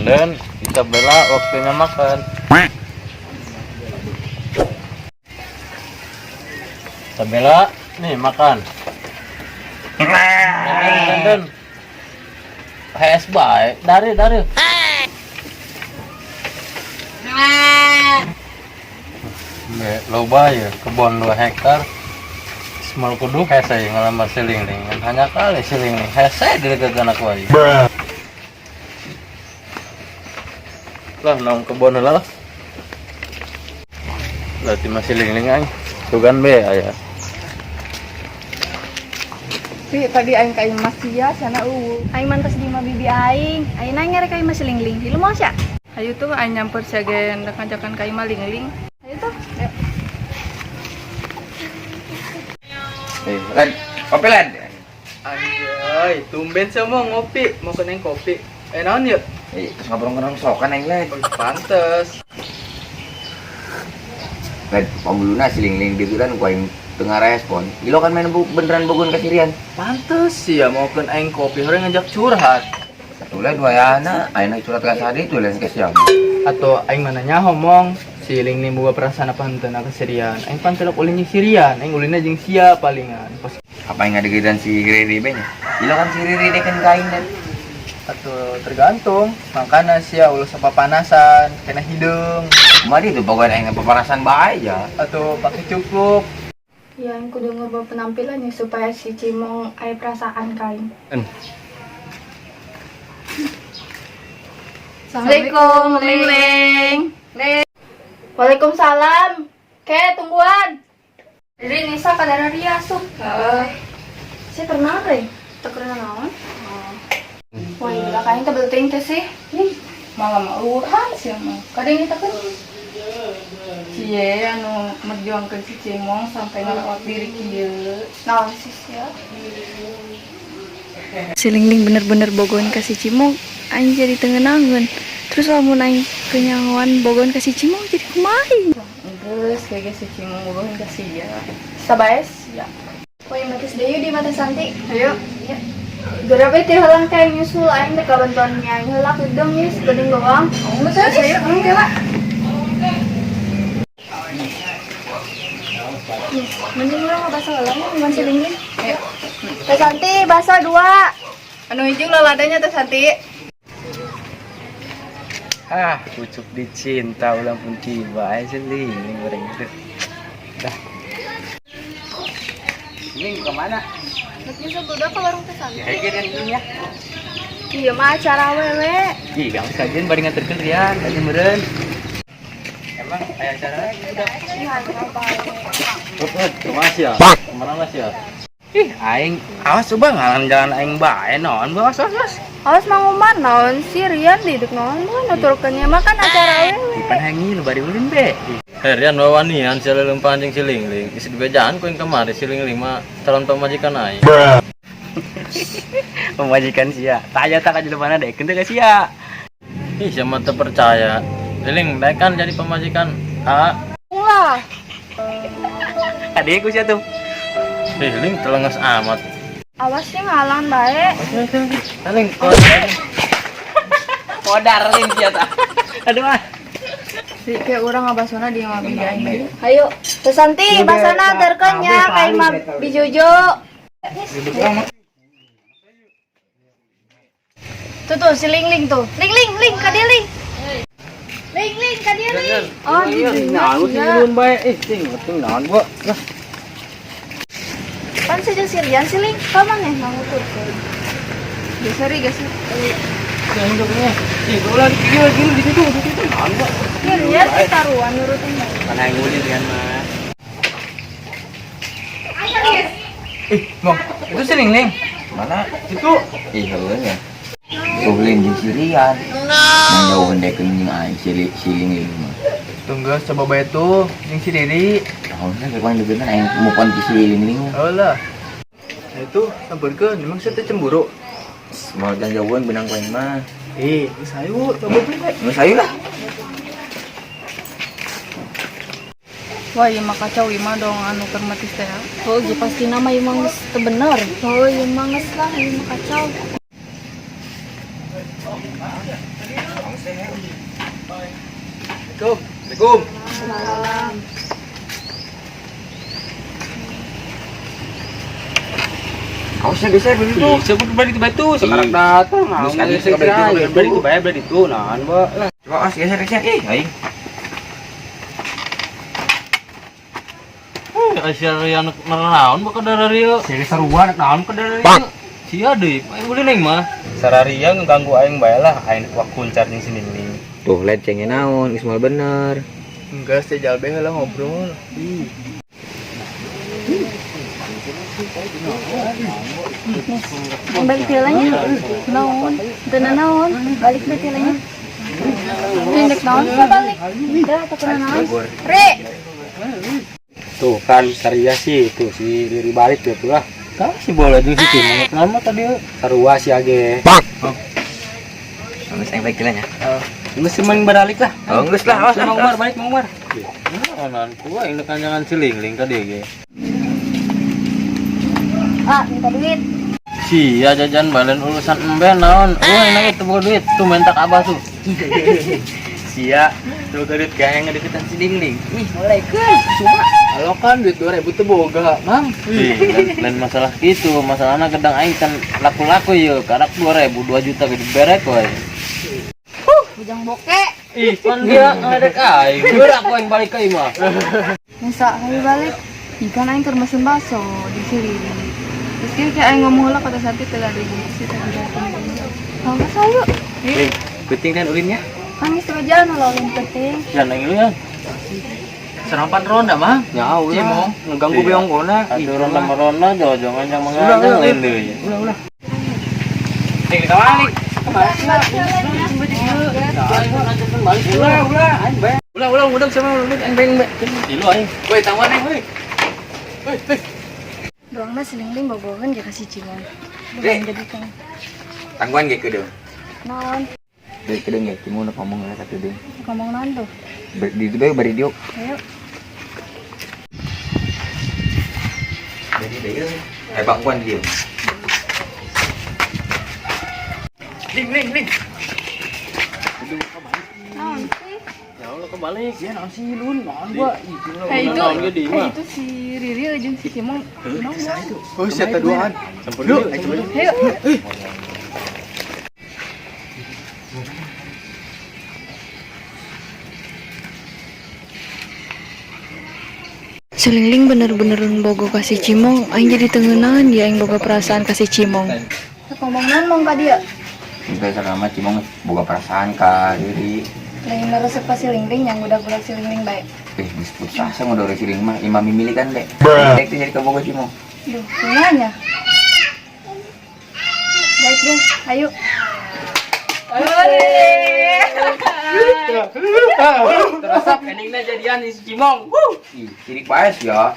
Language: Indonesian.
Dan kita bela waktunya makan. Kita bela nih makan. Dan HS baik dari loba ya kebun 2 hektar semal kudu hese ngalamar siling-ling hanya kali siling-ling hese di dekat anak wae lah nong kebun lah masih siling-ling aing tugan be aya tadi aing ka Mas sia sana aing mantas di mah bibi aing nang ngere ka Mas siling-ling di lumah sia ayo tuh aing nyamper sagen ngajakan ka Mas ling-ling ayo tuh Lan, kopi Lan. Anjay, tumben sih mau ngopi, mau keneng kopi. Naon yuk? Terus ngobrol-ngobrol sokan yang Lan. Pantes. Lan, pamuluna siling-ling di bulan gua yang tengah respon. Ilo kan main beneran bogon kasirian. Pantes sih ya mau ken aing kopi, orang ngajak curhat. Satu lah dua ya anak, aing curhat ka sadi itu Lan kesiam. Atau aing mananya ngomong, siling nih buka perasaan apa henteu na kesirian. Aing pantelok ulin jeung sirian, aing ulinna jeung sia palingan. Pas Apa yang ada gedan si Riri nya? Ilo kan si Riri deken kain dan. atau tergantung, makana sia ulah sapapanasan, kena hidung, Mari itu pokoknya aing paparasan bae aja. atau pakai cukup. ya aing kudu ngubah penampilannya supaya si Cimong aya perasaan kain. Assalamualaikum, Ling. Waalaikumsalam. Tungguan. Jadi Nisa kadara dia asup. Saya pernah deh. Terkenal naon? Wah, iya kayaknya tebel ting teh sih. Nih, malam uruhan sih mah. Kadang kita kan cie anu merjuangkeun si Cimong sampai ngerawat diri kieu. Naon sih ya? Siling-ling bener-bener bogohan kasih Cimong aing jadi tengenangan terus lamun aing kenyanguan bogohan kasih Cimong jadi kumaha Terus kayak si Cimong bogohan kasih ya. Sabaes ya. Poe matis deui di mata Santi. Ayo. Ya. Gerabe teh halang kayak nyusul aing teh kabantuan nyanyi heula keudang geus geuning doang. Geus saya engke lah. Mending urang bahasa heula mah siling-ling. Ayo. Teh Santi bahasa 2. Anu hijau laladanya teh Santi. pucuk dicinta ulang pun tiba siling goreng itu dah Ini kemana? Nyusul budak ke warung Teh Santi. Ya gedan ya. Iya mah acara wewe. ih yang sajian bari nganterkeun rian aja meureun emang aya acara Mas ya. Kemana Mas ya? Ih, aing awas coba ngalan jalan aing bae naon bawas. Awas manguman naon si Rian didek naon mun nuturkeunnya mah kan acara wewe. Dipan hangi nu bari ulin be. Herian wawanian sileuleum pancing siling-ling. Isi dibejaan ku yang kemari siling-ling mah calon pemajikan aing. Pemajikan sia. Tanya tak aja mana deh, kente ka sia. Ih, sama teu percaya. Siling bae kan jadi pemajikan. Ulah. Adek ku sia tuh. Siling telengas amat. Awas sih ngalan bae. Siling Modar ling sia tah. aduh ah. Si ke urang ngabasona di mah bibi aing bae. Hayu, Teh Santi basana terkeun nya ka imah bijojo. Tuh si Ling tuh. Ling ka dia Ling. Ling ka dia Ling. Oh, Naon sih ulun bae. Ting naon gua. Lah. kan saja si Rian si Ling. Ka maneh manguturkeun. Geser geser. Yang joknya. Ih, ulah gini di situ naon gua. Ya Rian taruhan nurutin bae. Kan aing ulin rian mah. Mong, itu siling-ling. Mana? Itu Ih, heueun ya. Goblin jeung sirian. Nang jauh hendekeun jeung aing siling-ling mah. tunggu coba bae tuh jeung si Diri. Tahunna kayak paling deukeun aing mupon ti siling-ling mah. Heula. Nah itu sampeurkeun, memang saya teh cemburu. Mau dan jauhan benang ku aing mah. Geus hayu, coba bae. Geus ayo lah. Wah, ieu mah kacau ieu mah dong anu keur matis teh. Oh, ieu pasti nama ieu mah geus teu bener. Oh, ieu mah geus lah ieu mah kacau. Assalamualaikum. Awas ya geser beli itu. Sebut balik itu batu sekarang datang. Terus kan geser balik itu. Balik itu nah, Mbak. Coba awas geser. Aing. Asia Rian naon bakal dari Rio. Seri seruan naon ke dari. Sia deui, aing boleh neng mah. Sararia ngeganggu aing bae lah, aing kuncar ning sini nih. Tuh lihat cengnya naon, Ismail bener. Enggak sejal bae lah ngobrol. Balik tilanya. Naon? Tenan naon? Balik deh tilanya. Indek naon ka balik. Udah tukeran naon. Re. Tuh kan Saria sih, tuh si diri balik dia tuh lah. Tah si bola jeung si Tim nama tadi. Sarua si age. Awas aing baik tilanya. Geus main balik lah. Oh, geus lah, awas Mang Umar balik Mang Umar. Naon ku aing kanjangan Cilingling ka dieu ge. Ah, minta duit. Sia jajan balen urusan emben naon. Aing nang itu boga duit, tuh mentak abah tuh. Sia, tuh gadut kayak ngedeketan si Dingling. Ih, mulai cuma. Kalau kan duit 2000 tuh boga, Mang. Lain masalah itu, masalahna gedang aing kan laku-laku yeuh, karak 2000, 2 juta gede berek we. Bujang boke. Ih, kan dia ngadek aing. Gerak aing balik ka imah. Masa kami balik. Ikan aing keur mesen baso di sini. Terus dia kayak aing ngomong lah kata Santi telah ada di tadi datang. Kalau nggak sayu. Penting kan ulinnya. Kami sudah jalan lo yang penting. Jangan nang ya. Serampan ronda, Mang. Ya Cimong ngeganggu beong kona. Aduh ronda-ronda jojongan yang mengadang lain deui. Ulah. Ning kawali. Ulah, udah sama udah aing bae. Tilu aing. Woi, tangwan aing woi. Doangna seling-ling bobogan dia kasih cimong. Bukan jadi kan. Tangguan ge kedeu. Non, Dari kedeu ge cimong udah ngomong lah satu deung. ngomong non tuh. Di itu bae bari diuk. Ayo. Jadi deui. Bangkuan dia. Ning. Non sih. Ya Allah kebalik. Ya naon sih lun, naon gua. Itu si Riri jeung si Cimong. Non. Oh, siapa duaan? Sampun dulu. Ayo. Selingling bener-bener bogo kasih cimong, aing jadi tengenan dia aing boga perasaan kasih cimong. Ngomong non mong ka dia. Enggak sama cimong boga perasaan ka diri. Lain resep ka siling-ling yang udah siling-ling baik. Disebut sasa ngodore siling mah imam milih kan dek. Dek jadi ke boga cimong. Duh, semuanya. Baik deh, ayo. Terasa endingnya jadian si Cimong. Ih, ciri paes ya.